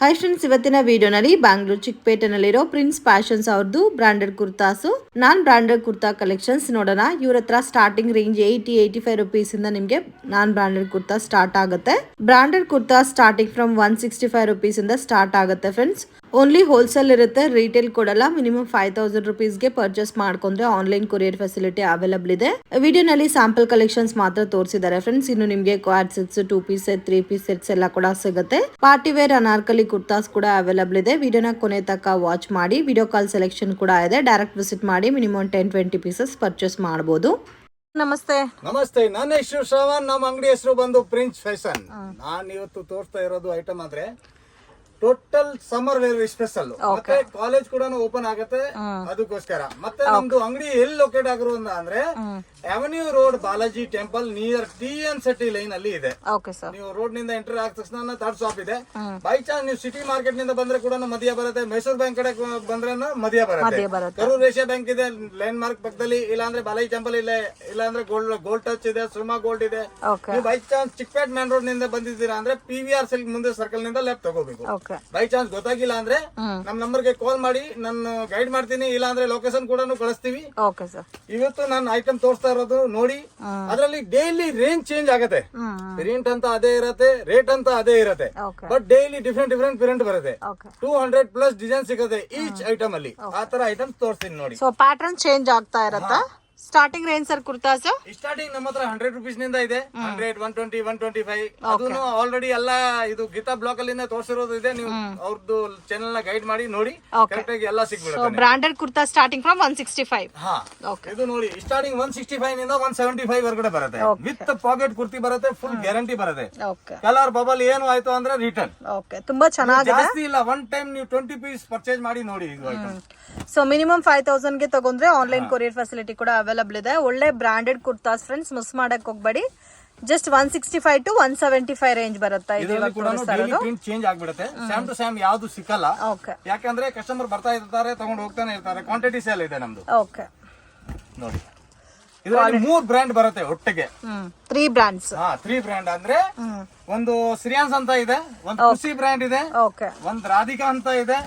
Hi friends, ಇವತ್ತಿನ ವಿಡಿಯೋನಲ್ಲಿ ಬ್ಯಾಂಗ್ಳೂರ್ ಚಿಕ್ಕಪೇಟೆನಲ್ಲಿರೋ ಪ್ರಿನ್ಸ್ ಫ್ಯಾಷನ್ಸ್ ಅವ್ರದ್ದು branded kurtas non branded kurta collections ನೋಡೋಣ. ಇವ್ರ ಹತ್ರ ಸ್ಟಾರ್ಟಿಂಗ್ ರೇಂಜ್ 80-85 ರುಪೀಸ್ ಇಂದ ನಿಮಗೆ ನಾನ್ ಬ್ರಾಂಡೆಡ್ ಕುರ್ತಾ ಸ್ಟಾರ್ಟ್ ಆಗುತ್ತೆ. Branded kurta starting from 165 rupees ಇಂದ ಸ್ಟಾರ್ಟ್ ಆಗುತ್ತೆ ಫ್ರೆಂಡ್ಸ್. ಓನ್ಲಿ ಹೋಲ್ಸೇಲ್ ಇರುತ್ತೆ, ರಿಟೇಲ್ ಕೊಡಲ್ಲ. ಮಿನಿಮಮ್ 5000 ರುಪೀಸ್ಗೆ ಪರ್ಚೇಸ್ ಮಾಡ್ಕೊಂಡ್ರೆ ಆನ್ಲೈನ್ ಕೊರಿಯರ್ ಫೆಸಿಲಿಟಿ ಅವೈಲಬಲ್ ಇದೆ. ವಿಡಿಯೋನಲ್ಲಿ ಸ್ಯಾಂಪಲ್ ಕಲೆಕ್ಷನ್ಸ್ ಮಾತ್ರ ತೋರಿಸಿದ್ದಾರೆ ಫ್ರೆಂಡ್ಸ್. ಇನ್ನು ನಿಮಗೆ quad sets, 2 piece set, 3 piece sets ಎಲ್ಲ ಕೂಡ ಸಿಗುತ್ತೆ. ಪಾರ್ಟಿ ವೇರ್ ಅನಾರ್ಕಲಿ ಕುರ್ತಾಸ್ ಕೂಡ ಅವೈಲಬಲ್ ಇದೆ. ವಿಡಿಯೋನ ಕೊನೆ ತನಕ ವಾಚ್ ಮಾಡಿ. ವಿಡಿಯೋ ಕಾಲ್ ಸೆಲೆಕ್ಷನ್ ಕೂಡ ಇದೆ. ಡೈರೆಕ್ಟ್ ವಿಸಿಟ್ ಮಾಡಿ ಮಿನಿಮಮ್ 10-20 ಪೀಸಸ್ ಪರ್ಚೇಸ್ ಮಾಡಬಹುದು. ನಮಸ್ತೆ. ನನ್ನ ಹೆಸರು ಶ್ರವಣ್. ನಮ್ಮ ಅಂಗಡಿ ಹೆಸರು ಬಂದು ಪ್ರಿನ್ಸ್ ಫ್ಯಾಷನ್. ನಾನು ಇವತ್ತು ತೋರಿಸ್ತಾ ಇರೋದು ಐಟಮ್ ಆದ್ರೆ ಟೋಟಲ್ ಸಮ್ಮರ್ ವೇರ್ ಸ್ಪೆಷಲ್. ಮತ್ತೆ ಕಾಲೇಜ್ ಕೂಡ ಓಪನ್ ಆಗುತ್ತೆ, ಅದಕ್ಕೋಸ್ಕರ. ಮತ್ತೆ ನಮ್ದು ಅಂಗಡಿ ಎಲ್ಲಿ ಲೊಕೇಟ್ ಆಗಿರೋದು ಅಂದ್ರೆ avenue road, Balaji temple near TNCT line ಅಲ್ಲಿ ಇದೆ. ನೀವು ರೋಡ್ ನಿಂದ ಎಂಟರ್ ಆದ ತಕ್ಷಣ ಥರ್ಡ್ ಶಾಪ್ ಇದೆ. ಬೈ ಚಾನ್ಸ್ ನೀವು ಸಿಟಿ ಮಾರ್ಕೆಟ್ ನಿಂದ ಬಂದ್ರೆ ಕೂಡ ಮಧ್ಯ ಬರುತ್ತೆ. ಮೈಸೂರು ಬ್ಯಾಂಕ್ ಕಡೆ ಬಂದ್ರೆ ಮಧ್ಯ ಬರುತ್ತೆ. ಕರೂರ್ ಏಷ್ಯಾ ಬ್ಯಾಂಕ್ ಇದೆ ಲೈನ್ ಮಾರ್ಕ್ ಪಕ್ಕದಲ್ಲಿ. ಇಲ್ಲಾಂದ್ರೆ ಬಾಲಾಜಿ ಟೆಂಪಲ್ ಇಲ್ಲ, ಇಲ್ಲಾಂದ್ರೆ ಗೋಲ್ಡ್ ಟಚ್ ಇದೆ, ಸುಮಾ ಗೋಲ್ಡ್ ಇದೆ. ನೀವು by chance Chickpet main road ನಿಂದ ಬಂದಿದ್ದೀರಾ ಅಂದ್ರೆ PVR ಸಿಲ್ಕ್ ಮುಂದೆ ಸರ್ಕಲ್ ನಿಂದ ಲೆಫ್ಟ್ ತಗೋಬೇಕು. ಬೈ ಚಾನ್ಸ್ ಗೊತ್ತಾಗಿಲ್ಲ ಅಂದ್ರೆ ನಮ್ ನಂಬರ್ಗೆ ಕಾಲ್ ಮಾಡಿ, ನಾನು ಗೈಡ್ ಮಾಡ್ತೀನಿ. ಇಲ್ಲ ಅಂದ್ರೆ ಲೊಕೇಶನ್ ಕೂಡ ಕಳಿಸ್ತೀವಿ. ಇವತ್ತು ನಾನು ಐಟಮ್ ತೋರಿಸ್ತಾ ಇರೋದು ನೋಡಿ. ಅದರಲ್ಲಿ ಡೈಲಿ ರೇಂಜ್ ಚೇಂಜ್ ಆಗುತ್ತೆ. ಪ್ರಿಂಟ್ ಅಂತ ಅದೇ ಇರುತ್ತೆ, ರೇಟ್ ಅಂತ ಅದೇ ಇರುತ್ತೆ. ಬಟ್ ಡೈಲಿ ಡಿಫ್ರೆಂಟ್ ಪ್ರಿಂಟ್ ಬರುತ್ತೆ. 200+ ಡಿಸೈನ್ ಸಿಗುತ್ತೆ ಈಚ್ ಐಟಮ್ ಅಲ್ಲಿ. ಆ ತರ ಐಟಮ್ ತೋರಿಸ್ತೀನಿ ನೋಡಿ. ಸೊ ಪ್ಯಾಟರ್ನ್ ಚೇಂಜ್ ಆಗ್ತಾ ಇರತ್ತಾ? Starting range sir kurtas starting ನಮ್ಮ ಹತ್ರ 100 ರುಪೀಸ್ ನಿಂದ ಇದೆ. 100, 120, 125. ಅದನ್ನು ಆಲ್ರೆಡಿ ಎಲ್ಲ ಇದು ಗೀತಾ ಬ್ಲಾಕ್ ಅಲ್ಲಿ ತೋರಿಸಿರೋದು ಇದೆ. ನೀವು ಅವ್ರದ್ದು ಚಾನೆಲ್ ನ ಗೈಡ್ ಮಾಡಿ ನೋಡಿ, ಕರೆಕ್ಟ್ ಆಗಿ ಎಲ್ಲ ಸಿಗ್ಬಿಡುತ್ತೆ. Branded kurta starting from 165. ಇದು ನೋಡಿ ಸ್ಟಾರ್ಟಿಂಗ್ 165 ನಿಂದ 175 ವರೆಗೆ ಬರುತ್ತೆ. ವಿತ್ ಪಾಕೆಟ್ ಕುರ್ತಿ ಬರುತ್ತೆ, ಫುಲ್ ಗ್ಯಾರಂಟಿ ಬರುತ್ತೆ. ಕಲರ್ ಬಬಲ್ ಏನು ಆಯ್ತು ಅಂದ್ರೆ ರಿಟರ್ನ್. ತುಂಬಾ ಚೆನ್ನಾಗಿದೆ. ಜಾಸ್ತಿ ಇಲ್ಲ, ಒನ್ ಟೈಮ್ ನೀವು 20 ಪೀಸ್ ಪರ್ಚೇಸ್ ಮಾಡಿ ನೋಡಿ. ಇದು ಐಟಮ್ ಸೊ ಮಿನಿಮಮ್ 5000 ಗೆ ತಗೊಂಡ್ರೆ ಆನ್ಲೈನ್ ಕೊರಿಯರ್ ಫೆಸಿಲಿಟಿ ಕೂಡ ಅವೈಲಬಲ್ ಇದೆ. ಒಳ್ಳೆ ಬ್ರಾಂಡೆಡ್ ಕುರ್ತಾಸ್ ಫ್ರೆಂಡ್ಸ್, ಮಿಸ್ ಮಾಡಕ್ ಹೋಗ್ಬೇಡಿ. ಜಸ್ಟ್ 165 to 175 ರೇಂಜ್ ಬರುತ್ತೆ. ಚೇಂಜ್ ಆಗ್ಬಿಡುತ್ತೆ. ಸೇಮ್ ಟು ಸೇಮ್ ಯಾವ್ದು ಸಿಕ್ಕಲ್ಲ. ಯಾಕಂದ್ರೆ ಕಸ್ಟಮರ್ ಬರ್ತಾ ಇರ್ತಾರೆ, ತಗೊಂಡು ಹೋಗ್ತಾನೆ ಇರ್ತಾರೆ. ಕ್ವಾಂಟಿಟಿ ಸೇಲ್ ಇದೆ ನಮ್ದು. ನೋಡಿ ಇದರಲ್ಲಿ 3 ಬ್ರ್ಯಾಂಡ್ ಬರುತ್ತೆ ಒಟ್ಟಿಗೆ. 3 ಬ್ರ್ಯಾಂಡ್ಸ್. 3 ಬ್ರ್ಯಾಂಡ್ ಅಂದ್ರೆ ಒಂದು ಶ್ರೀಯಾನ್ಸ್ ಅಂತ ಇದೆ, ಒಂದು ಖುಷಿ ಬ್ರ್ಯಾಂಡ್ ಇದೆ, ಒಂದು ರಾಧಿಕಾ ಅಂತ ಇದೆ,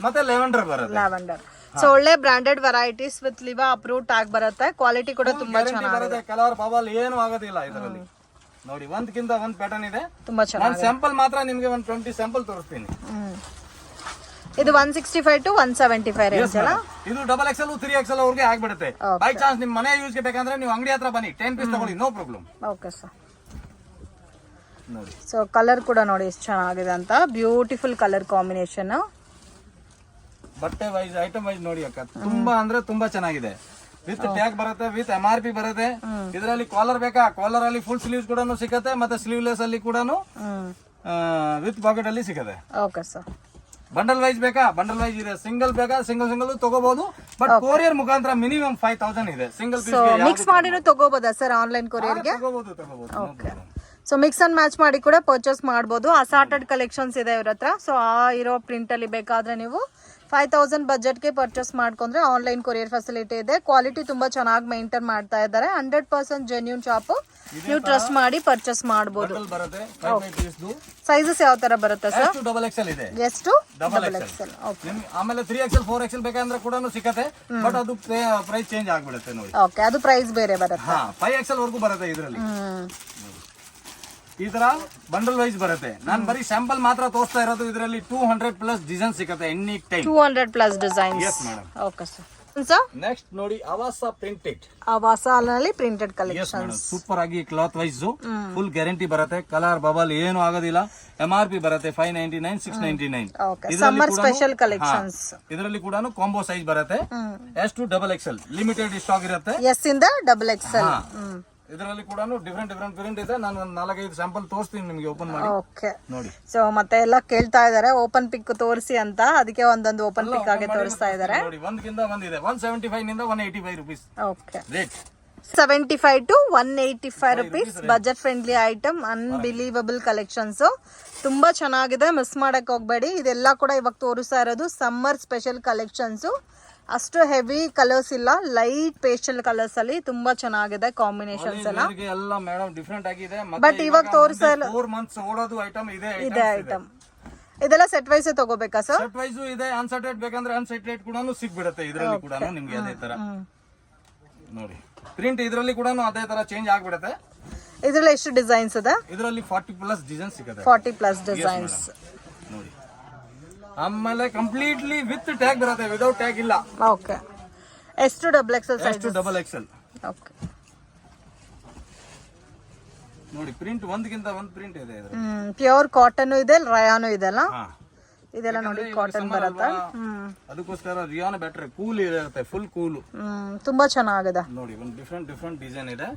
ಮತ್ತೆ ಲೆವೆಂಡರ್ ಬರುತ್ತೆ. ಸೊ ಒಳ್ಳೆ branded varieties with ಲಿವಾ approve tag ಬರುತ್ತೆ. ಕ್ವಾಲಿಟಿ ಕೂಡ ತುಂಬಾ ಚೆನ್ನಾಗಿದೆ. ಕಲರ್ ಬಬಲ್ ಏನು ಆಗೋದಿಲ್ಲ ಇದರಲ್ಲಿ. ನೋಡಿ ಒಂದ್ಕಿಂತ ಒಂದ್ ಪ್ಯಾಟರ್ನ್ ಇದೆ. ತುಂಬಾ ಚೆನ್ನಾಗಿದೆ. ಸ್ಯಾಂಪಲ್ ಮಾತ್ರ ನಿಮ್ಗೆ ಒಂದು 20 ಸ್ಯಾಂಪಲ್ ತೋರಿಸ್ತೀನಿ. ಇದು 165 to 175 ರೇಂಜ್ ಅಲ್ಲ? ಇದು XXL 3XL ಅವ್ರಿಗೆ ಆಗ್ಬಿಡುತ್ತೆ. ಬೈ ಚಾನ್ಸ್ ನಿಮ್ ಮನೆ ಯೂಸ್ ಗೆ ಬೇಕಂದ್ರೆ ನೀವು ಅಂಗಡಿ ಹತ್ರ ಬನ್ನಿ, 10 ಪೀಸ್ ತಗೊಳ್ಳಿ, ನೋ ಪ್ರಾಬ್ಲಮ್. Okay sir. ನೋಡಿ ಸೊ ಕಲರ್ ಕೂಡ ನೋಡಿ ಎಷ್ಟು ಚೆನ್ನಾಗಿದೆ ಅಂತ. Beautiful colour combination. ಬಟ್ಟೆ ವೈಸ್, ಐಟಮ್ ವೈಸ್ ನೋಡಿ ಅಕ್ಕ, ತುಂಬಾ ಅಂದ್ರೆ ತುಂಬಾ ಚೆನ್ನಾಗಿದೆ. ವಿತ್ ಟ್ಯಾಗ್ ಬರುತ್ತೆ, ವಿತ್ MRP ಬರುತ್ತೆ. ಇದರಲ್ಲಿ ಕಾಲರ್ ಬೇಕಾ, ಕಾಲರ್ ಅಲ್ಲಿ ಫುಲ್ ಸ್ಲೀವ್ಸ್ ಕೂಡ ಸಿಗುತ್ತೆ, ಮತ್ತೆ ಸ್ಲೀವ್ಲೆಸ್ ಅಲ್ಲಿ ಕೂಡ ವಿತ್ ಪಾಕೆಟ್ ಅಲ್ಲಿ ಸಿಗುತ್ತೆ. Okay sir. ಬಂಡಲ್ ವೈಸ್ ಬೇಕಾ, ಬಂಡಲ್ ವೈಸ್ ಇದೆ. ಸಿಂಗಲ್ ಬೇಕಾ, ಸಿಂಗಲ್ ತಗೋಬಹುದು. ಬಟ್ ಕೊರಿಯರ್ ಮುಖಾಂತರ ಮಿನಿಮಮ್ 5000 ಇದೆ. ಸಿಂಗಲ್ ಪೀಸ್ ಮಿಕ್ಸ್ ಮಾಡಿನೂ ತಗೋಬಹುದಾ ಸರ್ ಆನ್ಲೈನ್ ಕೊರಿಯರ್ ಗೆ? ತಗೋಬಹುದು. ಸೊ ಮಿಕ್ಸ್ ಅಂಡ್ ಮ್ಯಾಚ್ ಮಾಡಿ ಕೂಡ ಪರ್ಚೇಸ್ ಮಾಡಬಹುದು. ಅಸಾರ್ಟೆಡ್ ಕಲೆಕ್ಷನ್ಸ್ ಇದೆ ಇವ್ರ ಹತ್ರ. ಸೊ ಆ ಇರೋ ಪ್ರಿಂಟ್ ಅಲ್ಲಿ ಬೇಕಾದ್ರೆ ನೀವು 5000 ಬಜೆಟ್ಗೆ ಪರ್ಚೇಸ್ ಮಾಡ್ಕೊಂಡ್ರೆ ಆನ್ಲೈನ್ ಕೊರಿಯರ್ ಫೆಸಿಲಿಟಿ ಇದೆ. ಕ್ವಾಲಿಟಿ ತುಂಬಾ ಚೆನ್ನಾಗಿ ಮೇಂಟೈನ್ ಮಾಡ್ತಾ ಇದ್ದಾರೆ. 100% ಜೆನ್ಯೂನ್ ಶಾಪ್. ನೀವು ಟ್ರಸ್ಟ್ ಮಾಡಿ ಪರ್ಚೇಸ್ ಮಾಡಬಹುದು. ಸೈಜಸ್ ಯಾವ ತರ ಬರುತ್ತೆ ಸರ್? XXL ಇದೆ. ಎಷ್ಟು? XXL. ಆಮೇಲೆ 3XL 4XL ಬೇಕಂದ್ರೆ ಕೂಡ ಸಿಗುತ್ತೆ. ಬಟ್ ಅದು ಪ್ರೈಸ್ ಚೇಂಜ್ ಆಗ್ಬಿಡುತ್ತೆ ನೋಡಿ. ಓಕೆ, ಅದು ಪ್ರೈಸ್ ಬೇರೆ ಬರುತ್ತೆ. 5XL ವರೆಗೂ ಬರುತ್ತೆ ಇದರಲ್ಲಿ. ಈ ತರ ಬಂಡಲ್ ವೈಸ್ ಬರುತ್ತೆ. ನಾನು ಬರೀ ಸ್ಯಾಂಪಲ್ ಮಾತ್ರ ತೋರಿಸ್ತಾ ಇರೋದು. ಇದರಲ್ಲಿ 200+ ಡಿಸೈನ್ ಸಿಗುತ್ತೆ any time. 200+ designs. Yes madam. Okay sir. Next ನೋಡಿ ಅವಾಸ ಪ್ರಿಂಟೆಡ್. ಅವಾಸ ಅಲ್ಲಿ ಪ್ರಿಂಟೆಡ್ ಕಲೆಕ್ಷನ್ಸ್. ಸೂಪರ್ ಆಗಿ ಕ್ಲಾತ್ ವೈಸ್ ಫುಲ್ ಗ್ಯಾರಂಟಿ ಬರುತ್ತೆ. ಕಲರ್ ಬಬಲ್ ಏನು ಆಗೋದಿಲ್ಲ. MRP ಬರುತ್ತೆ 599, 699. Summer special collections. ಇದರಲ್ಲಿ ಕೂಡ ಕಾಂಬೋ ಸೈಜ್ ಬರುತ್ತೆ. S to XXL limited stock ಇರುತ್ತೆ. S ಇಂದ XXL. ಇದರಲ್ಲಿ ಕೂಡ ಡಿಫರೆಂಟ್ ಪ್ರಿಂಟ್ ಇದೆ. ನಾನು 4-5 ಸ್ಯಾಂಪಲ್ ತೋರಿಸ್ತೀನಿ ನಿಮಗೆ ಓಪನ್ ಮಾಡಿ. ಓಕೆ ನೋಡಿ. ಸೊ ಮತ್ತೆ ಎಲ್ಲ ಕೇಳ್ತಾ ಇದಾರೆ ಓಪನ್ ಪಿಕ್ ತೋರಿಸಿ ಅಂತ, ಅದಕ್ಕೆ ಒಂದೊಂದು ಓಪನ್ ಪಿಕ್ ಆಗಿ ತೋರಿಸ್ತಾ ಇದಾರೆ. ನೋಡಿ ಒಂದಕ್ಕಿಂತ ಒಂದಿದೆ. 175 ನಿಂದ 185 rupees. Okay. Rate 75 to 185 rupees. Budget friendly item. Unbelievable collections. ತುಂಬಾ ಚೆನ್ನಾಗಿದೆ, ಮಿಸ್ ಮಾಡಕ್ ಹೋಗ್ಬೇಡಿ. ಇದೆಲ್ಲ ಕೂಡ ಇವಾಗ ತೋರಿಸ್ತಾ ಇರೋದು ಸಮ್ಮರ್ ಸ್ಪೆಷಲ್ ಕಲೆಕ್ಷನ್ಸ್. ಅಷ್ಟು ಹೆವಿ ಕಲರ್ಸ್ ಇಲ್ಲ, ಲೈಟ್ ಪೇಸ್ಟಲ್ ಕಲರ್ಸ್ ಅಲ್ಲಿ ತುಂಬಾ ಚೆನ್ನಾಗಿದೆ ಕಾಂಬಿನೇಷನ್ಸ್ ಎಲ್ಲ ಮೇಡಮ್ ಡಿಫರೆಂಟ್ ಆಗಿದೆ. ಬಟ್ ಇವಾಗ ತೋರಿಸಲ್ಲ, 4 ಮಂತ್ಸ್ ಓಡೋದು ಐಟಮ್ ಇದೆ ಐಟಮ್. ಇದೆಲ್ಲ ಸೆಟ್ ವೈಸ್ ತಗೋಬೇಕಾ ಸರ್? ಸೆಟ್ ವೈಸ್ ಇದೆ, ಅನ್ಸೆಟೆಡ್ ಬೇಕಂದ್ರೆ ಅನ್ಸೆಟೆಡ್ ಕೂಡ ಸಿಗ್ಬಿಡುತ್ತೆ ಇದರಲ್ಲಿ ಕೂಡ ನಿಮ್ಗೆ ಅದೇ ತರ ನೋಡಿ. ಪ್ರಿಂಟ್ ಇದರಲ್ಲಿ ಕೂಡ ಅದೇ ತರ ಚೇಂಜ್ ಆಗ್ಬಿಡುತ್ತೆ. ಇದ್ರಲ್ಲಿ ಎಷ್ಟು ಡಿಸೈನ್ಸ್ ಇದೆ? ಇದರಲ್ಲಿ 40+ ಡಿಸೈನ್ ಸಿಗುತ್ತೆ. 40+ ಡಿಸೈನ್ಸ್ ನೋಡಿ. ಆಮೇಲೆ ಕಂಪ್ಲೀಟ್ಲಿ ವಿತ್ ಟ್ಯಾಗ್ ಬರುತ್ತೆ, ವಿದೌಟ್ ಟ್ಯಾಗ್ ಇಲ್ಲ. ಓಕೆ. ಎಷ್ಟು double XL size? Double XL. Okay. ನೋಡಿ ಪ್ರಿಂಟ್ ಒಂದಕ್ಕಿಂತ ಒಂದು ಪ್ರಿಂಟ್ ಇದೆ ಇದರಲ್ಲಿ. ಪ್ಯೂರ್ ಕಾಟನ್ ಇದೆ, ರಯಾನು ಇದೆ ಅಲ್ಲ? ಹಾ, ಇದೆಲ್ಲ ನೋಡಿ ಕಾಟನ್ ಬರುತ್ತೆ. ಅದಕ್ಕೋಸ್ಕರ ರಿಯಾನ್ ಬೆಟರ್, ಕೂಲ್ ಇರುತ್ತೆ, ಫುಲ್ ಕೂಲ್. ತುಂಬಾ ಚೆನ್ನಾಗಿದೆ ನೋಡಿ. ಒಂದು ಡಿಫ್ರೆಂಟ್ ಡಿಸೈನ್ ಇದೆ,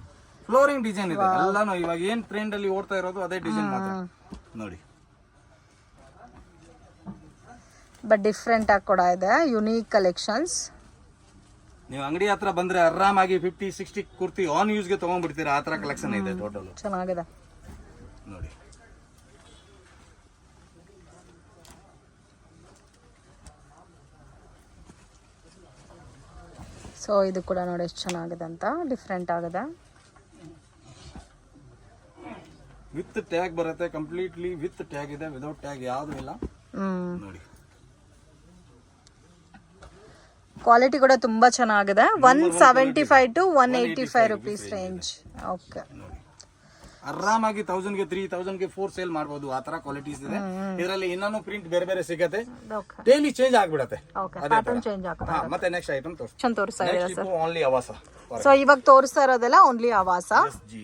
ಫ್ಲೋರಿಂಗ್ ಡಿಸೈನ್ ಇದೆ. ಎಲ್ಲಾನು ಇವಾಗ ಏನ್ ಟ್ರೆಂಡ್ ಅಲ್ಲಿ ಓಡ್ತಾ ಇರೋದು ಅದೇ ಡಿಸೈನ್ ಮಾತ್ರ ನೋಡಿ. ಬಟ್ ಡಿಫ್ರೆಂಟ್ ಆಗಿ ಕೂಡ ಇದೆ, ಯುನೀಕ್ ಕಲೆಕ್ಷನ್ಸ್. ನೀವು ಅಂಗಡಿ ಹತ್ರ ಬಂದ್ರೆ ಆರಾಮಾಗಿ 50-60 ಕುರ್ತಿ ಆನ್ ಯೂಸ್ ಗೆ ತಗೊಂಡ್ಬಿಡ್ತೀರಾ, ಆ ತರ ಕಲೆಕ್ಷನ್ ಇದೆ ಟೋಟಲ್. ಚೆನ್ನಾಗಿದೆ ನೋಡಿ. ಸೊ ಇದು ಕೂಡ ನೋಡಿ ಎಷ್ಟು ಚೆನ್ನಾಗಿದೆ ಅಂತ, ಡಿಫ್ರೆಂಟ್ ಆಗಿದೆ. ವಿತ್ ಟ್ಯಾಗ್ ಬರುತ್ತೆ, ಕಂಪ್ಲೀಟ್ಲಿ ವಿತ್ ಟ್ಯಾಗ್ ಇದೆ, ವಿದೌಟ್ ಟ್ಯಾಗ್ ಯಾವುದು ಇಲ್ಲ ನೋಡಿ. ಕ್ವಾಲಿಟಿ ಕೂಡ ತುಂಬಾ ಚೆನ್ನಾಗಿದೆ. 175 to 185 rupees ರೇಂಜ್. ಓಕೆ. ಆರಾಮಾಗಿ 1000 ಗೆ 3000 ಗೆ 4 ಸೇಲ್ ಮಾಡಬಹುದು, ಆ ತರ ಕ್ವಾಲಿಟೀಸ್ ಇದೆ ಇದರಲ್ಲಿ. ಇನ್ನೂ ಪ್ರಿಂಟ್ ಬೇರೆ ಬೇರೆ ಸಿಗುತ್ತೆ, ಡೈಲಿ ಚೇಂಜ್ ಆಗ್ಬಿಡುತ್ತೆ. ಪ್ಯಾಟರ್ನ್ ಚೇಂಜ್ ಆಗುತ್ತೆ. ಮತ್ತೆ ನೆಕ್ಸ್ಟ್ ಐಟಮ್ ತೋರಿಸ್ತಾ ಇದೆ ಸರ್. ಓನ್ಲಿ ಆವಾಸ. ಸೊ ಇವಾಗ ತೋರಿಸ್ತಾ ಇರೋದೆಲ್ಲ ಓನ್ಲಿ ಆವಾಸ.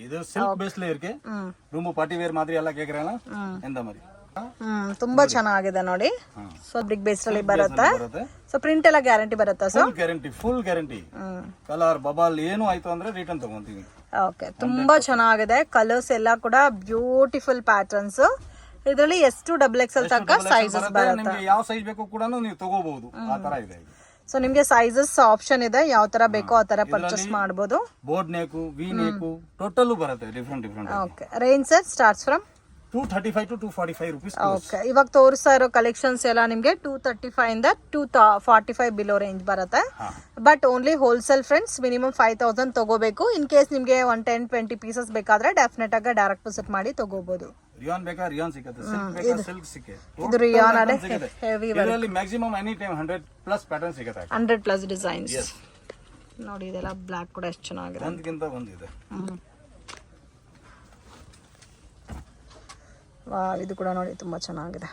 ಇದು ಸಿಲ್ಕ್ ಬೇಸ್ಲೆ ಇರ್ಕೆ ರೂಮ್ ಪಾರ್ಟಿ ವೇರ್ ಮಾದರಿ ಎಲ್ಲ ಕೇಕ್ರಲ್ಲ ಎಂದ ಮರಿ. ತುಂಬಾ ಚೆನ್ನಾಗಿದೆ ನೋಡಿ. ಸೊ ಬಿಗ್ ಬೇಸ್ ಅಲ್ಲಿ ಬರುತ್ತೆ. ಸೊ ಪ್ರಿಂಟ್ ಎಲ್ಲ ಗ್ಯಾರಂಟಿ ಬರುತ್ತಾ sir? Full guarantee. Colour bubble ಏನು ಆಯ್ತು ಅಂದ್ರೆ ರಿಟರ್ನ್ ತಗೊಂತೀವಿ. ಓಕೆ. ತುಂಬಾ ಚೆನ್ನಾಗಿದೆ, ಕಲರ್ಸ್ ಎಲ್ಲ ಕೂಡ ಬ್ಯೂಟಿಫುಲ್ ಪ್ಯಾಟರ್ನ್ಸ್. ಇದರಲ್ಲಿ ಎಷ್ಟು ಡಬಲ್ ಎಕ್ಸೆಲ್ ತನಕ ಸೈಜಸ್ ಬರುತ್ತೆ. ಯಾವ ಸೈಜ್ ಬೇಕು ಕೂಡ ನೀವು ತಗೋಬಹುದು, ಆ ತರ ಇದೆ. ಸೊ ನಿಮ್ಗೆ ಸೈಜಸ್ ಆಪ್ಷನ್ ಇದೆ, ಯಾವ ತರ ಬೇಕೋ ಆ ತರ ಪರ್ಚೇಸ್ ಮಾಡಬಹುದು. ಬೋರ್ಡ್ ನೇಕು, ವಿ ನೇಕು ಟೋಟಲ್ ಬರುತ್ತೆ, different. Okay. Range sir starts from 235 to 245 rupees. Okay. ಇವಾಗ ತೋರಿಸ್ತಾ ಇರೋ ಕಲೆಕ್ಷನ್ಸ್ ಎಲ್ಲ ನಿಮಗೆ 235 ಇಂದ 245 ಬಿಲೋ ರೇಂಜ್ ಬರುತ್ತೆ. But only wholesale friends, minimum 5000 ತಗೋಬೇಕು. ಇನ್ ಕೇಸ್ ನಿಮಗೆ 10-20 ಪೀಸಸ್ ಬೇಕಾದ್ರೆ ಡೆಫಿನೆಟ್ ಆಗಿ ಡೈರೆಕ್ಟ್ ವಿಸಿಟ್ ಮಾಡಿ ತಗೋಬಹುದು. ರಿಯಾನ್ ಬೇಕಾ ರಿಯಾನ್ ಸಿಗುತ್ತೆ, ಸಿಲ್ಕ್ ಬೇಕಾ ಸಿಲ್ಕ್ ಸಿಗುತ್ತೆ. ಇದು ರಿಯಾನ್ ಅದೇ ಹೆವಿ ಇದರಲ್ಲಿ ಮ್ಯಾಕ್ಸಿಮಮ್ ಎನಿ ಟೈಮ್ 100+ ಪ್ಯಾಟರ್ನ್ ಸಿಗುತ್ತೆ, 100+ ಡಿಸೈನ್ಸ್ ನೋಡಿ. ಇದೆಲ್ಲ ಬ್ಲಾಕ್ ಕೂಡ ಎಷ್ಟು ಚೆನ್ನಾಗಿದೆ, ಒಂದಕ್ಕಿಂತ ಒಂದಿದೆ. ಇದು ಕೂಡ ನೋಡಿ ತುಂಬಾ ಚೆನ್ನಾಗಿದೆ.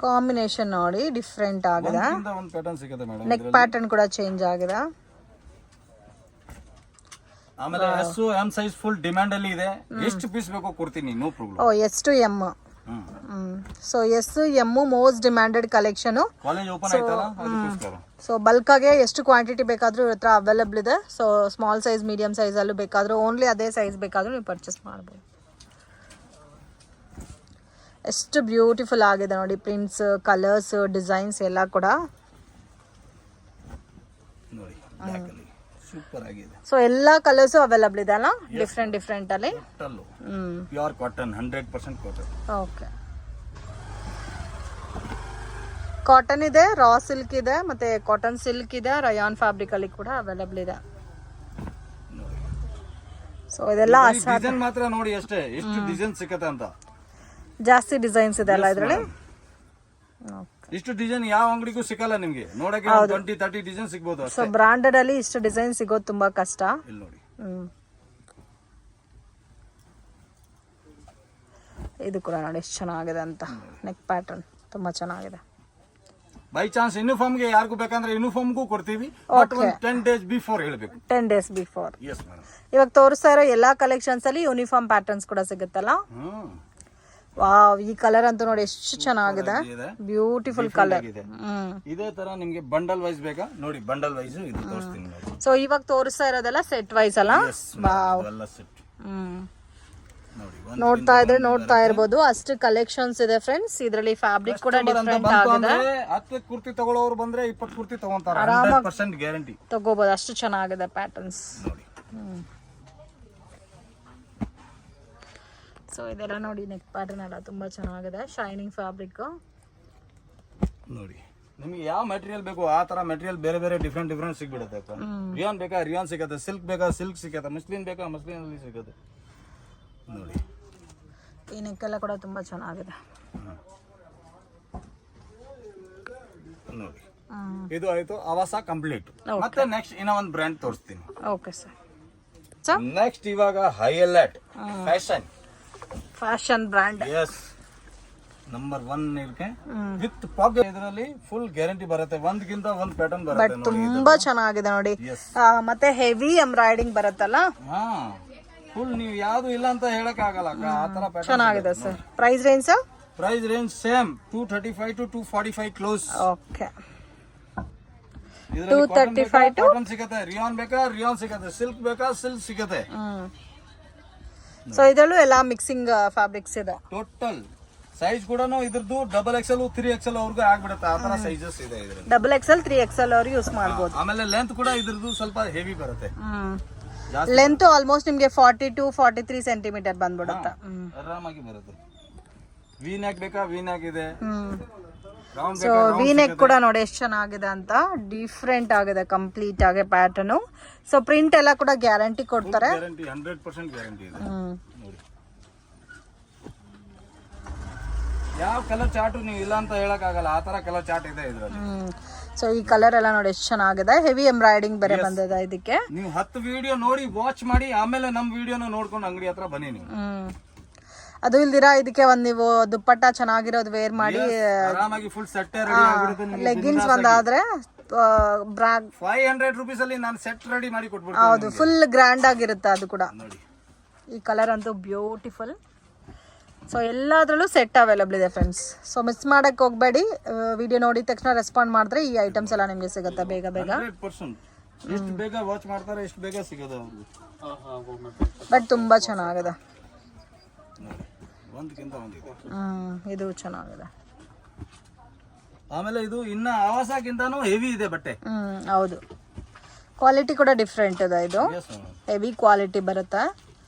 ಕಾಂಬಿನೇಷನ್ ನೋಡಿ ಡಿಫ್ರೆಂಟ್ ಆಗಿದೆ. ಒಂದು ಪ್ಯಾಟರ್ನ್ ಸಿಗುತ್ತೆ ಮೇಡಂ. ನೆಕ್ ಪ್ಯಾಟರ್ನ್ ಕೂಡ ಚೇಂಜ್ ಆಗಿದೆ. ಆಮೇಲೆ S M size full demand ಅಲ್ಲಿ ಇದೆ. ಎಷ್ಟು ಪೀಸ್ ಬೇಕೋ ಕೊಡ್ತೀನಿ, no problem. Oh, S to M. So S M most demanded collection. College open ಆಯ್ತಲ್ಲ ಅದಕ್ಕೋಸ್ಕರ. ಸೊ ಬಲ್ಕ್ ಆಗಿ ಎಷ್ಟು ಕ್ವಾಂಟಿಟಿ ಬೇಕಾದ್ರೂ ಇವ್ರ ಹತ್ರ ಅವೈಲಬಲ್ ಇದೆ. So small size, medium size ಅಲ್ಲೂ ಬೇಕಾದ್ರೂ, ಓನ್ಲಿ ಅದೇ ಸೈಜ್ ಬೇಕಾದ್ರೂ ನೀವು ಪರ್ಚೇಸ್ ಮಾಡ್ಬೋದು. ಎಷ್ಟು ಬ್ಯೂಟಿಫುಲ್ ಆಗಿದೆ ನೋಡಿ, ಪ್ರಿಂಟ್ಸ್, ಕಲರ್ಸ್, ಡಿಸೈನ್ಸ್ ಎಲ್ಲ ಕೂಡ ನೋಡಿ. ಸೂಪರ್ ಆಗಿದೆ. ಸೊ ಎಲ್ಲಾ ಕಲರ್ಸ್ ಅವೈಲಬಲ್ ಇದೆ ಅಲ್ಲ, ಡಿಫ್ರೆಂಟ್ ಅಲ್ಲಿ. Pure cotton, 100% cotton. Okay. Cotton ಇದೆ, ರಾ ಸಿಲ್ಕ್ ಇದೆ, ಮತ್ತೆ ಕಾಟನ್ ಸಿಲ್ಕ್ ಇದೆ, ರಯಾನ್ ಫ್ಯಾಬ್ರಿಕ್ ಅಲ್ಲಿ ಕೂಡ ಅವೈಲಬಲ್ ಇದೆ. ಸೊ ಇದೆಲ್ಲ ಡಿಸೈನ್ ಮಾತ್ರ ನೋಡಿ ಅಷ್ಟೇ, ಎಷ್ಟು ಡಿಸೈನ್ ಸಿಕ್ಕತ್ತೆ ಅಂತ. ಜಾಸ್ತಿ ಡಿಸೈನ್ಸ್ ಇದೆ ಅಲ್ಲ ಇದರಲ್ಲಿ. ಇಷ್ಟು ಡಿಸೈನ್ ಯಾವ ಅಂಗಡಿಗೂ ಸಿಕ್ಕಲ್ಲ ನಿಮ್ಗೆ, ನೋಡಕ್ಕೆ 20-30 ಡಿಸೈನ್ ಸಿಗಬಹುದು. ಸೊ ಬ್ರಾಂಡೆಡ್ ಅಲ್ಲಿ ಇಷ್ಟು ಡಿಸೈನ್ ಸಿಗೋದು ತುಂಬಾ ಕಷ್ಟ. ಇಲ್ಲಿ ನೋಡಿ. ಇದು ಕೂಡ ನೋಡಿ ಎಷ್ಟು ಚೆನ್ನಾಗಿದೆ ಅಂತ, ನೆಕ್ ಪ್ಯಾಟರ್ನ್ ತುಂಬಾ ಚೆನ್ನಾಗಿದೆ. ಬೈ ಚಾನ್ಸ್ ಯೂನಿಫಾರ್ಮ್ ಗೆ ಯಾರಿಗೂ ಬೇಕಂದ್ರೆ ಯೂನಿಫಾರ್ಮ್ಗೂ ಕೊಡ್ತೀವಿ, ಬಟ್ 10 days ಬಿಫೋರ್ ಹೇಳಬೇಕು. 10 days ಬಿಫೋರ್. S madam. ಇವಾಗ ತೋರಿಸ್ತಾ ಇರೋ ಎಲ್ಲಾ ಕಲೆಕ್ಷನ್ಸ್ ಅಲ್ಲಿ ಯೂನಿಫಾರ್ಮ್ ಪ್ಯಾಟರ್ನ್ಸ್ ಕೂಡ ಸಿಗುತ್ತಲ್ಲ. ವಾವ್, ಈ ಕಲರ್ ಅಂತೂ ನೋಡಿ ಎಷ್ಟು ಚೆನ್ನಾಗಿದೆ, ಬ್ಯೂಟಿಫುಲ್ ಕಲರ್. ಇದೇ ತರ ನಿಮ್ಗೆ ಬಂಡಲ್ ವೈಸ್ ಬೇಕಾ ನೋಡಿ, ಬಂಡಲ್ ವೈಸ್ ಇದು ತೋರಿಸ್ತೀನಿ ನೋಡಿ. ಸೊ ಇವಾಗ ತೋರಿಸ್ತಾ ಇರೋದೆಲ್ಲ ಸೆಟ್ ವೈಸ್ ಅಲ್ಲ. ವಾವ್, ಎಲ್ಲ ಸೆಟ್ ನೋಡ್ತಾ ಇರ್ಬೋದು, ಅಷ್ಟು ಕಲೆಕ್ಷನ್ಸ್ ಇದೆ ಫ್ರೆಂಡ್ಸ್. ಇದರಲ್ಲಿ ಫ್ಯಾಬ್ರಿಕ್ ಕೂಡ ಡಿಫ್ರೆಂಟ್ ಆಗಿದೆ. 10 ಕುರ್ತಿ ತಗೊಳ್ಳೋರು ಬಂದ್ರೆ 20 ಕುರ್ತಿ ತಗೊಂತಾರೆ, 100% ಗ್ಯಾರಂಟಿ ತಗೋಬಹುದು. ಅಷ್ಟು ಚೆನ್ನಾಗಿದೆ ಪ್ಯಾಟರ್ನ್ಸ್ ನೋಡಿ. ಸೊ ಇದೆಲ್ಲ ನೋಡಿ, ನೆಕ್ ಪ್ಯಾಟರ್ನ್ ಎಲ್ಲ ತುಂಬಾ ಚೆನ್ನಾಗಿದೆ, ಶೈನಿಂಗ್ ಫ್ಯಾಬ್ರಿಕ್ ನೋಡಿ. ನಿಮ್ಗೆ ಯಾವ ಮೆಟೀರಿಯಲ್ ಬೇಕು ಆ ತರ ಮೆಟೀರಿಯಲ್ ಬೇರೆ ಬೇರೆ ಡಿಫ್ರೆಂಟ್ ಸಿಗ್ಬಿಡುತ್ತೆ. ರಿಯಾನ್ ಬೇಕಾ ರಿಯಾನ್ ಸಿಗುತ್ತೆ, ಸಿಲ್ಕ್ ಬೇಕಾ ಸಿಲ್ಕ್ ಸಿಗುತ್ತೆ, ಮಸ್ಲಿನ್ ಬೇಕಾ ಮಸ್ಲಿನ್ ಅಲ್ಲಿ ಸಿಗುತ್ತೆ ನೋಡಿ. ಈ ನೆಕ್ಕೆಲ್ಲ ಕೂಡ ತುಂಬ ಚೆನ್ನಾಗಿದೆ. ನೋಡಿ ಇದು ಆಯ್ತು ಆವಾಸ ಕಂಪ್ಲೀಟ್. ಮತ್ತೆ ನೆಕ್ಸ್ಟ್ ಇನ್ನೂ ಒಂದು ಬ್ರ್ಯಾಂಡ್ ತೋರಿಸ್ತೀನಿ. Okay sir. ನೆಕ್ಸ್ಟ್ ಇವಾಗ highlight fashion brand. Yes, number 1 ಇದಕ್ಕೆ ವಿತ್ ಪಾಕೆಟ್. ಇದರಲ್ಲಿ ಫುಲ್ ಗ್ಯಾರಂಟಿ ಬರುತ್ತೆ, ಒಂದ್ಗಿಂತ ಒಂದ್ ಪ್ಯಾಟರ್ನ್ ಬರುತ್ತೆ. ತುಂಬಾ ಚೆನ್ನಾಗಿದೆ ನೋಡಿ. ಮತ್ತೆ ಹೆವಿ ಎಂಬ್ರಾಯ್ಡಿಂಗ್ ಬರುತ್ತಲ್ಲ, ಫುಲ್ ನೀವು ಯಾವ್ದು ಇಲ್ಲ ಅಂತ ಹೇಳಕ್ ಆಗಲ್ಲ. ಆ ತರ ಪ್ಯಾಟರ್ನ್ ಚೆನ್ನಾಗಿದೆ sir. Price range sir? Price range same 235 to 245 close. Okay, 235 cotton ಸಿಗುತ್ತೆ, ರಿಯಾನ್ ಬೇಕಾ ರಿಯಾನ್ ಸಿಗುತ್ತೆ, ಸಿಲ್ಕ್ ಬೇಕಾ ಸಿಲ್ಕ್ ಸಿಗುತ್ತೆ. ಸೊ ಇದರಲ್ಲೂ ಎಲ್ಲ ಮಿಕ್ಸಿಂಗ್ ಫ್ಯಾಬ್ರಿಕ್ಸ್ ಇದೆ. ಟೋಟಲ್ ಸೈಜ್ ಕೂಡ ಇದ್ರದ್ದು XXL 3XL ಅವ್ರಿಗೆ ಆಗ್ಬಿಡುತ್ತೆ. ಆ ತರ ಸೈಜಸ್ ಇದೆ ಇದ್ರಲ್ಲಿ. XXL 3XL ಅವ್ರು ಯೂಸ್ ಮಾಡಬಹುದು. ಆಮೇಲೆ ಲೆಂತ್ ಕೂಡ ಇದ್ರದ್ದು ಸ್ವಲ್ಪ ಹೆವಿ ಬರುತ್ತೆ. ಲೆಂತ್ ಆಲ್ಮೋಸ್ಟ್ ನಿಮ್ಗೆ 40 to 43 ಸೆಂಟಿಮೀಟರ್ ಬಂದ್ಬಿಡುತ್ತೆ. ಆರಾಮಾಗಿ ಬರುತ್ತೆ. ವಿ ನೆಕ್ ಬೇಕಾ ವಿ ನೆಕ್ ಇದೆ. ಸೊ ವಿ ನೆಕ್ ಕೂಡ ನೋಡಿ ಎಷ್ಟು ಚೆನ್ನಾಗಿದೆ ಅಂತ, ಡಿಫ್ರೆಂಟ್ ಆಗಿದೆ ಕಂಪ್ಲೀಟ್ ಆಗಿ ಪ್ಯಾಟರ್ನ್. ಸೊ ಪ್ರಿಂಟ್ ಎಲ್ಲ ಕೂಡ ಗ್ಯಾರಂಟಿ ಕೊಡ್ತಾರೆ. 100% ಗ್ಯಾರಂಟಿ ಇದೆ. ಯಾವ ಕಲರ್ ಚಾರ್ಟ್ ನೀವು ಇಲ್ಲ ಅಂತ ಹೇಳಕ್ ಆಗಲ್ಲ, ಆ ತರ ಕಲರ್ ಚಾರ್ಟ್ ಇದೆ ಇದ್ರಲ್ಲಿ. ಸೊ ಈ ಕಲರ್ ಎಲ್ಲ ನೋಡಿ ಎಷ್ಟು ಚೆನ್ನಾಗಿದೆ. ಹೆವಿ ಎಂಬ್ರಾಯ್ಡಿಂಗ್ ಬೇರೆ ಬಂದಿದೆ ಇದಕ್ಕೆ. ನೀವು 10 ವಿಡಿಯೋ ನೋಡಿ ವಾಚ್ ಮಾಡಿ ಆಮೇಲೆ ನಮ್ ವಿಡಿಯೋನ ನೋಡ್ಕೊಂಡು ಅಂಗಡಿ ಹತ್ರ ಬನ್ನಿ ನೀವು. ಅದು ಇಲ್ದಿರಾ ಇದಕ್ಕೆ ಒಂದ್ ನೀವು ದುಪ್ಪಟ್ಟ ಚೆನ್ನಾಗಿರೋದು ವೇರ್ ಮಾಡಿ ಆರಾಮಾಗಿ ಫುಲ್ ಸೆಟ್ ರೆಡಿ ಆಗಿರುತ್ತೆ ನಿಮಗೆ. ಲೆಗ್ಗಿನ್ಸ್ ಒಂದಾದ್ರೆ 500 ರೂಪೀಸ್ ಅಲ್ಲಿ ನಾನು ಸೆಟ್ ರೆಡಿ ಮಾಡಿ ಕೊಟ್ಬಿಡ್ತೀನಿ. ಹೌದು, ಫುಲ್ ಗ್ರ್ಯಾಂಡ್ ಆಗಿರುತ್ತೆ ಅದು ಕೂಡ. ನೋಡಿ ಈ ಕಲರ್ ಅಂತೂ ಬ್ಯೂಟಿಫುಲ್. ಸೊ ಎಲ್ಲದರಲ್ಲೂ ಸೆಟ್ ಅವೈಲಬಲ್ ಇದೆ ಫ್ರೆಂಡ್ಸ್. ಸೊ ಮಿಸ್ ಮಾಡಕ್ಕೆ ಹೋಗಬೇಡಿ. ವಿಡಿಯೋ ನೋಡಿದ ತಕ್ಷಣ ರೆಸ್ಪಾಂಡ್ ಮಾಡಿದ್ರೆ ಈ ಐಟಮ್ಸ್ ಎಲ್ಲ ನಿಮಗೆ ಸಿಗುತ್ತೆ ಬೇಗ ಬೇಗ. 100% ಎಷ್ಟು ಬೇಗ ವಾಚ್ ಮಾಡ್ತಾರೆ ಎಷ್ಟು ಬೇಗ ಸಿಗೋದು ಅವ್ರಿಗೆ. ಬಟ್ ತುಂಬಾ ಚೆನ್ನಾಗಿದೆ. ಒಂದಕ್ಕಿಂತ ಒಂದಿದೆ. ಇದು ಚೆನ್ನಾಗಿದೆ. ಆಮೇಲೆ ಇದು ಇನ್ನ ಆವಾಸಕ್ಕಿಂತಾನು ಹೆವಿ ಇದೆ ಬಟ್ಟೆ. ಹೌದು, ಕ್ವಾಲಿಟಿ ಕೂಡ ಡಿಫ್ರೆಂಟ್ ಇದೆ. ಇದು ಹೆವಿ ಕ್ವಾಲಿಟಿ ಬರುತ್ತೆ.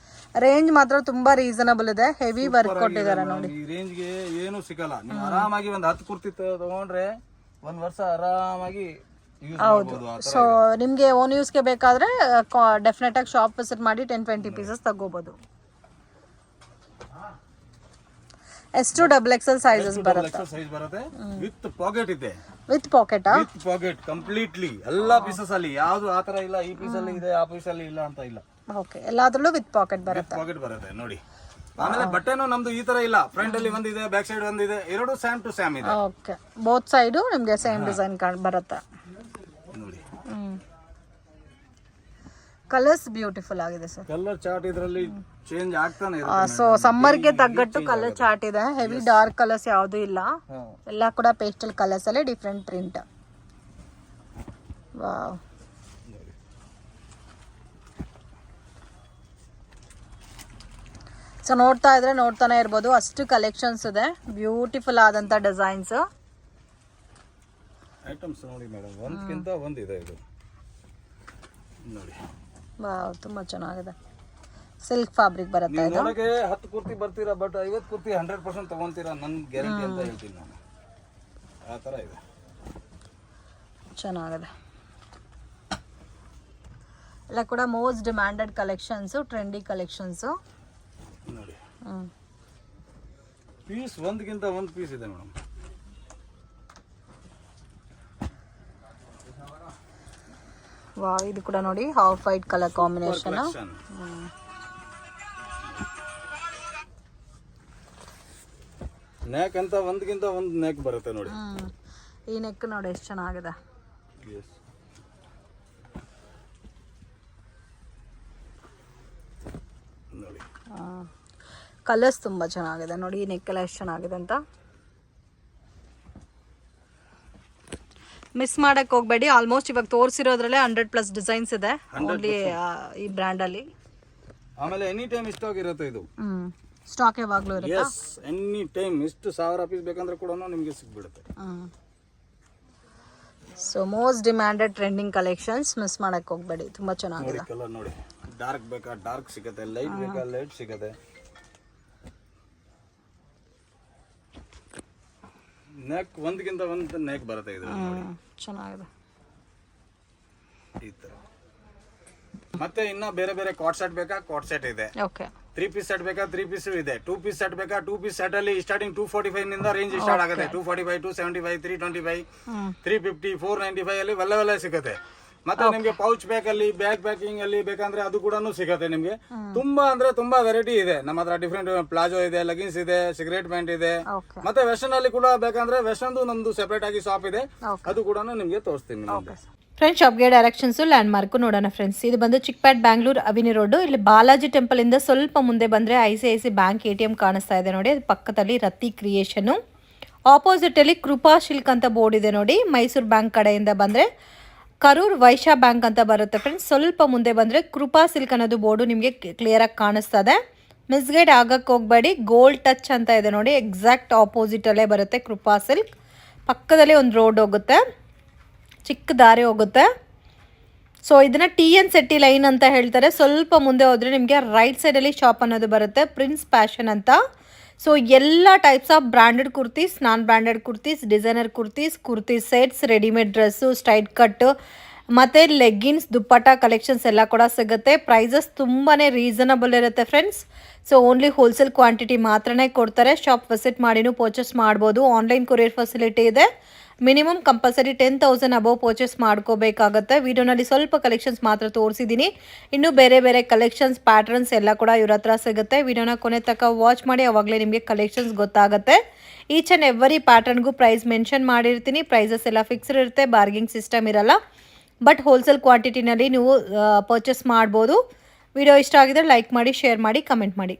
ರೇಂಜ್ ಮಾತ್ರ ತುಂಬಾ ರೀಸನಬಲ್ ಇದೆ. ಹೆವಿ ವರ್ಕ್ ಕೊಟ್ಟಿದ್ದಾರೆ ನೋಡಿ. ಈ ರೇಂಜ್ ಗೆ ಏನು ಸಿಗಲ್ಲ. ನೀವು ಆರಾಮಾಗಿ ಒಂದು 10 ಕುರ್ತಿ ತಗೊಂಡ್ರೆ 1 ವರ್ಷ ಆರಾಮಾಗಿ ಯೂಸ್ ಮಾಡಬಹುದು. ಸೊ ನಿಮ್ಗೆ ಓನ್ ಯೂಸ್ಗೆ ಬೇಕಾದ್ರೆ ಡೆಫಿನೆಟ್ ಆಗಿ ಶಾಪ್ ವಿಸಿಟ್ ಮಾಡಿ 10-20 ಪೀಸಸ್ ತಗೋಬಹುದು. ಎಷ್ಟು XXL ಸೈಜಸ್ ಬರುತ್ತೆ. ಸೈಜ್ ಬರುತ್ತೆ ವಿತ್ ಪಾಕೆಟ್ ಇದೆ. With packet with packet completely ಎಲ್ಲಾ ಪೀಸಸ್ ಅಲ್ಲಿ ಯಾವುದು ಆತರ ಇಲ್ಲ. ಈ ಪೀಸ್ ಅಲ್ಲಿ ಇದೆ, ಆ ಪೀಸ್ ಅಲ್ಲಿ ಇಲ್ಲ ಅಂತ ಇಲ್ಲ. ಓಕೆ, ಎಲ್ಲಾದ್ರಲ್ಲೂ ವಿತ್ ಪಾಕೆಟ್ ಬರುತ್ತೆ. ಪಾಕೆಟ್ ಬರುತ್ತೆ ನೋಡಿ. ಆಮೇಲೆ ಬಟ್ಟೆನೂ ನಮ್ದು ಈ ತರ ಇಲ್ಲ. ಫ್ರಂಟ್ ಅಲ್ಲಿ ಒಂದಿದೆ, ಬ್ಯಾಕ್ ಸೈಡ್ ಒಂದಿದೆ, ಎರಡು ಸೇಮ್ ಟು ಸೇಮ್ ಇದೆ. ಓಕೆ, ಬೋತ್ ಸೈಡು ನಿಮ್ಗೆ ಸೇಮ್ ಡಿಸೈನ್ ಬರುತ್ತೆ ನೋಡಿ. ಕಲರ್ಸ್ ಬ್ಯೂಟಿಫುಲ್ ಆಗಿದೆ ಸರ್. ಕಲರ್ ಚಾರ್ಟ್ ಇದರಲ್ಲಿ ಚೇಂಜ್ ಆಗ್ತಾನೆ ಇರುತ್ತೆ. ಸೊ ಸಮ್ಮರ್ಗೆ ತగ్గಟ್ಟು ಕಲರ್ ಚಾರ್ಟ್ ಇದೆ. ಹೆವಿ ಡಾರ್ಕ್ ಕಲರ್ಸ್ ಯಾವುದು ಇಲ್ಲ, ಎಲ್ಲ ಕೂಡ ಪೇಸ್ಟಲ್ ಕಲರ್ಸ್ ಅಲ್ಲೇ ಡಿಫ್ರೆಂಟ್ ಪ್ರಿಂಟ್. ವಾವ್, ಸೊ ನೋಡ್ತಾ ಇದ್ರೆ ನೋಡ್ತಾನೆ ಇರ್ಬೋದು, ಅಷ್ಟು ಕಲೆಕ್ಷನ್ಸ್ ಇದೆ. ಬ್ಯೂಟಿಫುಲ್ ಆದಂತ ಡಿಸೈನ್ಸ್ ಐಟಮ್ಸ್ ನೋಡಿ ಮೇಡಮ್, ಒಂದಕ್ಕಿಂತ ಒಂದಿದೆ ಇದು ನೋಡಿ. ವಾವ್, ತುಂಬಾ ಚೆನ್ನಾಗಿದೆ. ಸಿಲ್ಕ್ ಫ್ಯಾಬ್ರಿಕ್ ಬರುತ್ತೆ ಇದು. ನೋಡಕ್ಕೆ 10 ಕುರ್ತಿ ಬರ್ತೀರಾ, ಬಟ್ 50 ಕುರ್ತಿ 100% ತಗೊಂತೀರಾ, ನನ್ ಗ್ಯಾರಂಟಿ ಅಂತ ಹೇಳ್ತೀನಿ ನಾನು. ಆ ತರ ಇದೆ. ಚೆನ್ನಾಗಿದೆ. ಎಲ್ಲ ಕೂಡ most demanded collections, trendy collections ನೋಡಿ. ಪೀಸ್ ಒಂದಕ್ಕಿಂತ ಒಂದು ಪೀಸ್ ಇದೆ ಮೇಡಮ್. ವಾವ್, ಇದು ಕೂಡ ನೋಡಿ half white colour combination. Neck ಅಂತ ಒಂದಕ್ಕಿಂತ ಒಂದು ನೆಕ್ ಬರುತ್ತೆ ನೋಡಿ. ಈ ನೆಕ್ ನೋಡಿ ಎಷ್ಟು ಚೆನ್ನಾಗಿದೆ. ನೋಡಿ ಕಲರ್ಸ್ ತುಂಬಾ ಚೆನ್ನಾಗಿದೆ ನೋಡಿ. ಈ ನೆಕ್ ಎಲ್ಲ ಎಷ್ಟು ಚೆನ್ನಾಗಿದೆ ಅಂತ ಮಿಸ್ ಮಾಡಕ್ ಹೋಗ್ಬೇಡಿ. ಆಲ್ಮೋಸ್ಟ್ ಇವಾಗ ತೋರಿಸಿರೋದ್ರಲ್ಲೇ 100+ ಡಿಸೈನ್ಸ್ ಇದೆ ಓನ್ಲಿ ಈ ಬ್ರ್ಯಾಂಡ್ ಅಲ್ಲಿ. ಆಮೇಲೆ ಎನಿ ಟೈಮ್ ಸ್ಟಾಕ್ ಇರುತ್ತೆ ಇದು. ಸ್ಟಾಕ್ ಯಾವಾಗ್ಲೂ ಇರುತ್ತೆ. ಎಸ್, ಎನಿ ಟೈಮ್ ಎಷ್ಟು 1000 ಪೀಸ್ ಬೇಕಂದ್ರೆ ಕೂಡ ನಿಮಗೆ ಸಿಗ್ಬಿಡುತ್ತೆ. So most demanded trending collections, miss ಮಾಡಕ್ ಹೋಗ್ಬೇಡಿ. ತುಂಬಾ ಚೆನ್ನಾಗಿದೆ. ಕಲರ್ ನೋಡಿ, ಡಾರ್ಕ್ ಬೇಕಾ ಡಾರ್ಕ್ ಸಿಗುತ್ತೆ, ಲೈಟ್ ಬೇಕಾ ಲೈಟ್ ಸಿಗುತ್ತೆ. ನೆಕ್ ಒಂದಕ್ಕಿಂತ ಒಂದು ನೆಕ್ ಬರುತ್ತೆ ಇದು ನೋಡಿ. ಚೆನ್ನಾಗಿದೆ ಈ ತರ. ಮತ್ತೆ ಇನ್ನ ಬೇರೆ ಬೇರೆ ಕಾಟ್ ಸೆಟ್ ಬೇಕಾ ಕಾಟ್ ಸೆಟ್ ಇದೆ. ಓಕೆ, 3 ಪೀಸ್ ಸೆಟ್ ಬೇಕಾ 3 ಪೀಸ್ ಇದೆ, 2 ಪೀಸ್ ಸೆಟ್ ಬೇಕಾ 2 ಪೀಸ್ ಸೆಟ್ ಅಲ್ಲಿ ಸ್ಟಾರ್ಟಿಂಗ್ 245 ನಿಂದ ರೇಂಜ್ ಸ್ಟಾರ್ಟ್ ಆಗುತ್ತೆ. 245, 275, 325, 350, 495 ಅಲ್ಲಿ ಒಳ್ಳೆ ಸಿಗುತ್ತೆ. ಮತ್ತೆ ನಿಮ್ಗೆ ಪೌಚ್ ಬ್ಯಾಗ್ ಅಲ್ಲಿ ಬ್ಯಾಗ್ ಪ್ಯಾಕಿಂಗ್ ಅಲ್ಲಿ ಬೇಕಂದ್ರೆ ಅದು ಕೂಡ ಸಿಗುತ್ತೆ ನಿಮ್ಗೆ. ತುಂಬಾ ವೆರೈಟಿ ಇದೆ ನಮ್ಮ ಹತ್ರ. ಡಿಫ್ರೆಂಟ್ ಪ್ಲಾಜೋ ಇದೆ, ಲೆಗಿನ್ಸ್ ಇದೆ, ಸಿಗರೇಟ್ ಪ್ಯಾಂಟ್ ಇದೆ. ಮತ್ತೆ ವೆಸ್ಟರ್ನ್ ಅಲ್ಲಿ ಕೂಡ ಬೇಕಂದ್ರೆ ವೆಸ್ಟರ್ನ್ ನಮ್ದು ಸೆಪರೇಟ್ ಆಗಿ ಶಾಪ್ ಇದೆ, ಅದು ಕೂಡ ನಿಮ್ಗೆ ತೋರಿಸ್ತೀನಿ. ಫ್ರೆಂಡ್ಸ್ ಶಾಪ್ಗೆ ಡೈರೆಕ್ಷನ್ಸು ಲ್ಯಾಂಡ್ ಮಾರ್ಕು ನೋಡೋಣ ಫ್ರೆಂಡ್ಸ್. ಇದು ಬಂದು ಚಿಕ್ಕಪೇಟ್ ಬ್ಯಾಂಗ್ಳೂರ್ ಅವಿನಿ ರೋಡು. ಇಲ್ಲಿ ಬಾಲಾಜಿ ಟೆಂಪಲ್ ಇಂದ ಸ್ವಲ್ಪ ಮುಂದೆ ಬಂದ್ರೆ ICICI ಬ್ಯಾಂಕ್ ATM ಕಾಣಿಸ್ತಾ ಇದೆ ನೋಡಿ. ಅದು ಪಕ್ಕದಲ್ಲಿ ರತಿ ಕ್ರಿಯೇಷನ್, ಆಪೋಸಿಟ್ ಅಲ್ಲಿ ಕೃಪಾ ಶಿಲ್ಕ್ ಅಂತ ಬೋರ್ಡ್ ಇದೆ ನೋಡಿ. ಮೈಸೂರು ಬ್ಯಾಂಕ್ ಕಡೆಯಿಂದ ಬಂದ್ರೆ ಕರೂರ್ ವೈಶ್ಯ ಬ್ಯಾಂಕ್ ಅಂತ ಬರುತ್ತೆ ಫ್ರೆಂಡ್ಸ್. ಸ್ವಲ್ಪ ಮುಂದೆ ಬಂದರೆ ಕೃಪಾ ಸಿಲ್ಕ್ ಅನ್ನೋದು ಬೋರ್ಡು ನಿಮಗೆ ಕ್ಲಿಯರಾಗಿ ಕಾಣಿಸ್ತದೆ. ಮಿಸ್ಗೈಡ್ ಆಗಕ್ಕೆ ಹೋಗಬೇಡಿ. ಗೋಲ್ಡ್ ಟಚ್ ಅಂತ ಇದೆ ನೋಡಿ, ಎಕ್ಸಾಕ್ಟ್ ಆಪೋಸಿಟಲ್ಲೇ ಬರುತ್ತೆ ಕೃಪಾ ಸಿಲ್ಕ್. ಪಕ್ಕದಲ್ಲಿ ಒಂದು ರೋಡ್ ಹೋಗುತ್ತೆ, ಚಿಕ್ಕ ದಾರಿ ಹೋಗುತ್ತೆ. ಸೊ ಇದನ್ನು TN ಸೆಟ್ಟಿ ಲೈನ್ ಅಂತ ಹೇಳ್ತಾರೆ. ಸ್ವಲ್ಪ ಮುಂದೆ ಹೋದರೆ ನಿಮಗೆ ರೈಟ್ ಸೈಡಲ್ಲಿ ಶಾಪ್ ಅನ್ನೋದು ಬರುತ್ತೆ, ಪ್ರಿನ್ಸ್ ಫ್ಯಾಷನ್ ಅಂತ. ಸೊ ಎಲ್ಲ types of branded kurtis, non branded kurtis, designer kurtis sets, readymade dress, straight ಕಟ್ಟು ಮತ್ತು ಲೆಗ್ಗಿನ್ಸ್, ದುಪ್ಪಟ್ಟ ಕಲೆಕ್ಷನ್ಸ್ ಎಲ್ಲ ಕೂಡ ಸಿಗುತ್ತೆ. ಪ್ರೈಸಸ್ ತುಂಬಾ ರೀಸನಬಲ್ ಇರುತ್ತೆ friends. So only wholesale quantity ಮಾತ್ರನೇ ಕೊಡ್ತಾರೆ. ಶಾಪ್ ವಿಸಿಟ್ ಮಾಡಿನೂ ಪರ್ಚೇಸ್ ಮಾಡ್ಬೋದು. ಆನ್ಲೈನ್ ಕೊರಿಯರ್ ಫೆಸಿಲಿಟಿ ಇದೆ. ಮಿನಿಮಮ್ ಕಂಪಲ್ಸರಿ 10,000 ಅಬೌವ್ ಪರ್ಚೇಸ್ ಮಾಡ್ಕೋಬೇಕಾಗತ್ತೆ. ವಿಡಿಯೋನಲ್ಲಿ ಸ್ವಲ್ಪ ಕಲೆಕ್ಷನ್ಸ್ ಮಾತ್ರ ತೋರಿಸಿದ್ದೀನಿ. ಇನ್ನೂ ಬೇರೆ ಕಲೆಕ್ಷನ್ಸ್ ಪ್ಯಾಟರ್ನ್ಸ್ ಎಲ್ಲ ಕೂಡ ಇವ್ರ ಹತ್ರ ಸಿಗುತ್ತೆ. ವಿಡಿಯೋನ ಕೊನೆ ತನಕ ವಾಚ್ ಮಾಡಿ, ಅವಾಗಲೇ ನಿಮಗೆ ಕಲೆಕ್ಷನ್ಸ್ ಗೊತ್ತಾಗುತ್ತೆ. ಈಚ್ ಆ್ಯಂಡ್ ಎವ್ರಿ ಪ್ಯಾಟರ್ನ್ಗೂ ಪ್ರೈಸ್ ಮೆನ್ಷನ್ ಮಾಡಿರ್ತೀನಿ. ಪ್ರೈಸಸ್ ಎಲ್ಲ ಫಿಕ್ಸ್ಡ್ ಇರುತ್ತೆ, ಬಾರ್ಗಿಂಗ್ ಸಿಸ್ಟಮ್ ಇರಲ್ಲ. ಬಟ್ ಹೋಲ್ಸೇಲ್ ಕ್ವಾಂಟಿಟಿನಲ್ಲಿ ನೀವು ಪರ್ಚೇಸ್ ಮಾಡ್ಬೋದು. ವಿಡಿಯೋ ಇಷ್ಟ ಆಗಿದ್ರೆ ಲೈಕ್ ಮಾಡಿ, ಶೇರ್ ಮಾಡಿ, ಕಮೆಂಟ್ ಮಾಡಿ.